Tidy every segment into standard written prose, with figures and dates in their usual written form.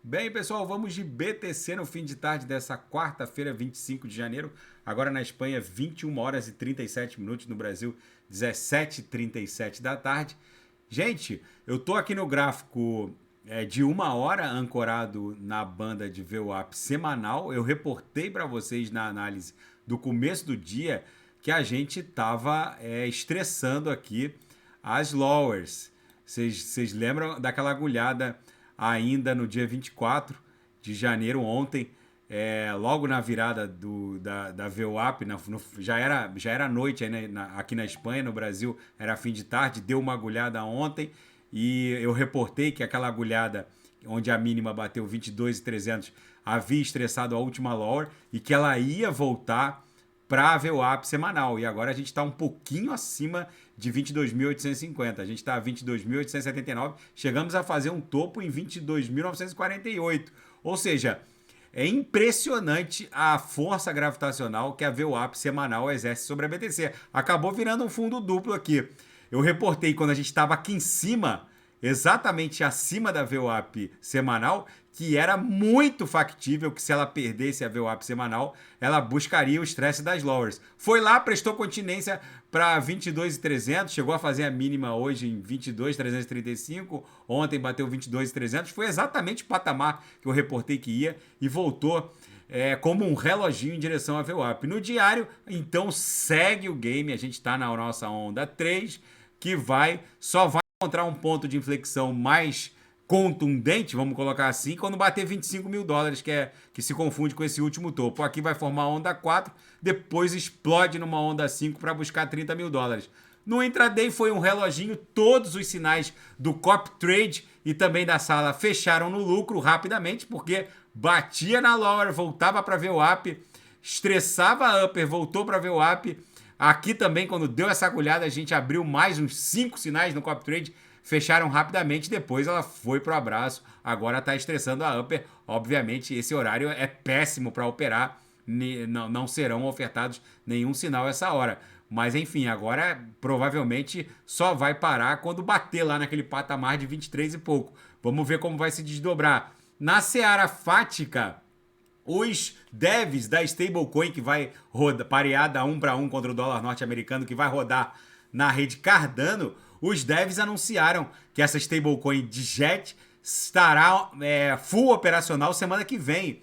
Bem, pessoal, vamos de BTC no fim de tarde dessa quarta-feira, 25 de janeiro. Agora na Espanha, 21 horas e 37 minutos. No Brasil, 17h37 da tarde. Gente, eu tô aqui no gráfico de 1 hora ancorado na banda de VWAP semanal. Eu reportei para vocês na análise do começo do dia que a gente tava estressando aqui as lowers. Vocês lembram daquela agulhada ainda no dia 24 de janeiro, ontem, logo na virada da VWAP, já era noite aí, né, aqui na Espanha, no Brasil era fim de tarde, deu uma agulhada ontem e eu reportei que aquela agulhada onde a mínima bateu 22.300 havia estressado a última lower e que ela ia voltar para a VWAP semanal. E agora a gente está um pouquinho acima de 22.850. A gente está a 22.879. Chegamos a fazer um topo em 22.948. Ou seja, é impressionante a força gravitacional que a VWAP semanal exerce sobre a BTC. Acabou virando um fundo duplo aqui. Eu reportei quando a gente estava aqui em cima, exatamente acima da VWAP semanal, que era muito factível que se ela perdesse a VWAP semanal, ela buscaria o estresse das lowers. Foi lá, prestou continência para 22.300, chegou a fazer a mínima hoje em 22.335, ontem bateu 22.300, foi exatamente o patamar que eu reportei que ia e voltou como um reloginho em direção à VWAP. No diário, então segue o game, a gente está na nossa onda 3, que só vai encontrar um ponto de inflexão mais contundente, vamos colocar assim, quando bater 25 mil dólares, que se confunde com esse último topo. Aqui vai formar a onda 4, depois explode numa onda 5 para buscar 30 mil dólares. No intraday foi um reloginho, todos os sinais do copy trade e também da sala fecharam no lucro rapidamente, porque batia na lower, voltava para VWAP, estressava a upper, voltou para VWAP. Aqui também, quando deu essa agulhada, a gente abriu mais uns 5 sinais no copy trade, fecharam rapidamente, depois ela foi pro abraço, agora está estressando a upper. Obviamente, esse horário é péssimo para operar, não serão ofertados nenhum sinal essa hora. Mas enfim, agora provavelmente só vai parar quando bater lá naquele patamar de 23 e pouco. Vamos ver como vai se desdobrar. Na seara fática, os devs da stablecoin que vai rodar, pareada 1 para 1 contra o dólar norte-americano, que vai rodar na rede Cardano, os devs anunciaram que essa stablecoin de JET estará full operacional semana que vem.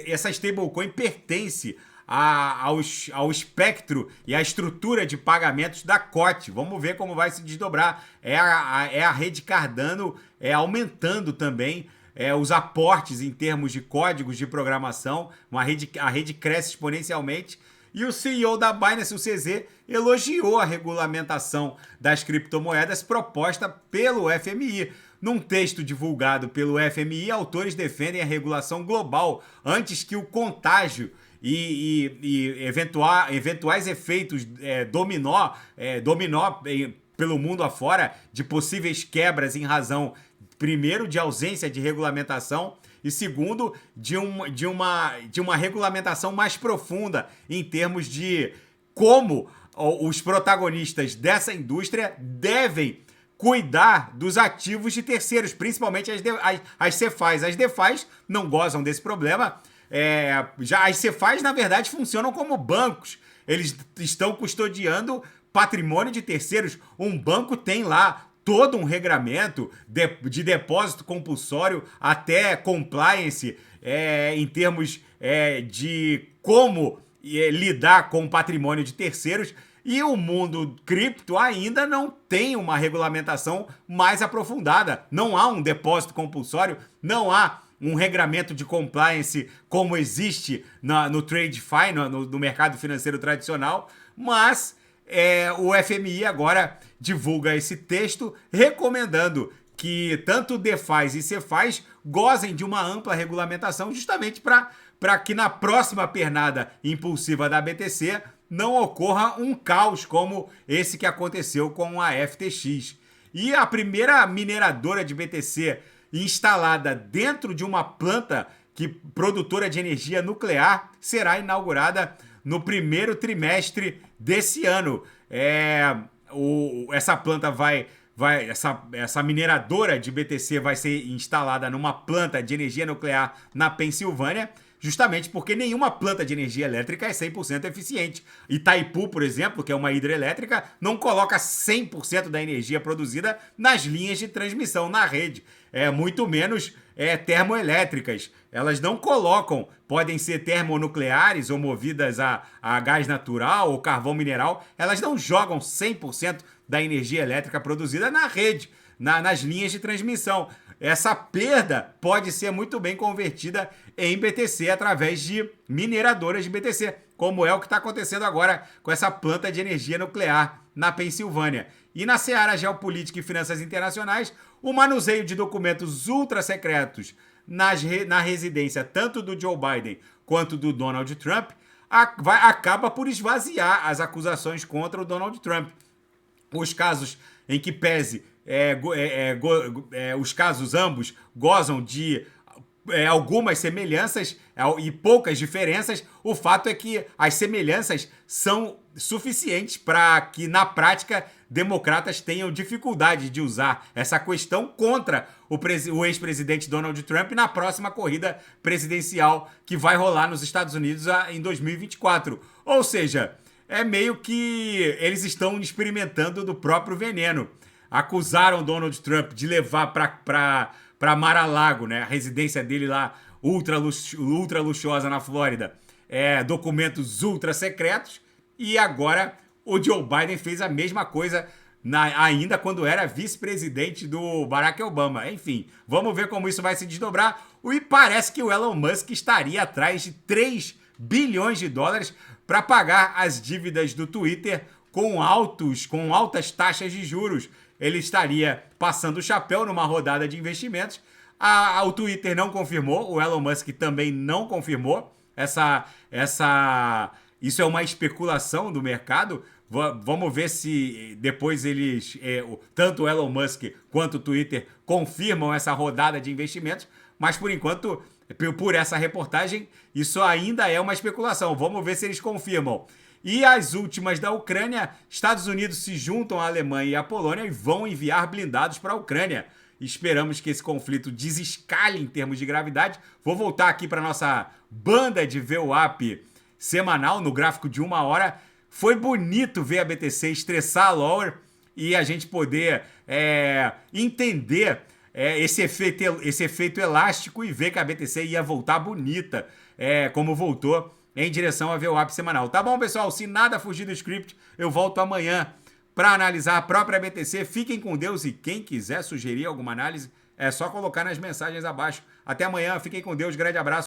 Essa stablecoin pertence ao espectro e à estrutura de pagamentos da COT. Vamos ver como vai se desdobrar. A rede Cardano aumentando também os aportes em termos de códigos de programação. A rede cresce exponencialmente. E o CEO da Binance, o CZ, elogiou a regulamentação das criptomoedas proposta pelo FMI. Num texto divulgado pelo FMI, autores defendem a regulação global antes que o contágio e eventuais efeitos dominó pelo mundo afora de possíveis quebras em razão, primeiro, de ausência de regulamentação e segundo, de uma regulamentação mais profunda em termos de como os protagonistas dessa indústria devem cuidar dos ativos de terceiros, principalmente as CeFIs. As DeFis não gozam desse problema. Já as CeFIs, na verdade, funcionam como bancos. Eles estão custodiando patrimônio de terceiros. Um banco tem lá todo um regramento de depósito compulsório até compliance em termos de como lidar com o patrimônio de terceiros. E o mundo cripto ainda não tem uma regulamentação mais aprofundada. Não há um depósito compulsório, não há um regramento de compliance como existe no TradeFi, no mercado financeiro tradicional, mas o FMI agora divulga esse texto recomendando que tanto DeFis e CeFis gozem de uma ampla regulamentação justamente para que na próxima pernada impulsiva da BTC não ocorra um caos como esse que aconteceu com a FTX. E a primeira mineradora de BTC instalada dentro de uma planta produtora de energia nuclear será inaugurada no primeiro trimestre desse ano. Essa planta vai essa mineradora de BTC vai ser instalada numa planta de energia nuclear na Pensilvânia, justamente porque nenhuma planta de energia elétrica é 100% eficiente. Itaipu, por exemplo, que é uma hidrelétrica, não coloca 100% da energia produzida nas linhas de transmissão, na rede. Muito menos termoelétricas. Elas não colocam, podem ser termonucleares ou movidas a gás natural ou carvão mineral, elas não jogam 100% da energia elétrica produzida na rede, nas linhas de transmissão. Essa perda pode ser muito bem convertida em BTC através de mineradoras de BTC, como é o que está acontecendo agora com essa planta de energia nuclear na Pensilvânia. E na seara geopolítica e finanças internacionais, o manuseio de documentos ultra secretos na residência tanto do Joe Biden quanto do Donald Trump acaba por esvaziar as acusações contra o Donald Trump. Os casos em que pese os casos ambos gozam de algumas semelhanças e poucas diferenças, o fato é que as semelhanças são suficientes para que, na prática, democratas tenham dificuldade de usar essa questão contra o ex-presidente Donald Trump na próxima corrida presidencial que vai rolar nos Estados Unidos em 2024. Ou seja, é meio que eles estão experimentando do próprio veneno. Acusaram Donald Trump de levar para Mar-a-Lago, né, a residência dele lá, ultra luxuosa na Flórida, documentos ultra secretos, e agora o Joe Biden fez a mesma coisa ainda quando era vice-presidente do Barack Obama. Enfim, vamos ver como isso vai se desdobrar. E parece que o Elon Musk estaria atrás de 3 bilhões de dólares para pagar as dívidas do Twitter com altas taxas de juros. Ele estaria passando o chapéu numa rodada de investimentos. O Twitter não confirmou, o Elon Musk também não confirmou. Isso é uma especulação do mercado. Vamos ver se depois eles, tanto o Elon Musk quanto o Twitter, confirmam essa rodada de investimentos. Mas por enquanto, por essa reportagem, isso ainda é uma especulação. Vamos ver se eles confirmam. E as últimas da Ucrânia, Estados Unidos se juntam à Alemanha e à Polônia e vão enviar blindados para a Ucrânia. Esperamos que esse conflito desescale em termos de gravidade. Vou voltar aqui para a nossa banda de VWAP semanal, no gráfico de 1 hora. Foi bonito ver a BTC estressar a Lower e a gente poder entender esse efeito elástico e ver que a BTC ia voltar bonita, como voltou, em direção à VWAP semanal. Tá bom, pessoal? Se nada fugir do script, eu volto amanhã para analisar a própria BTC. Fiquem com Deus e quem quiser sugerir alguma análise, é só colocar nas mensagens abaixo. Até amanhã, fiquem com Deus, grande abraço.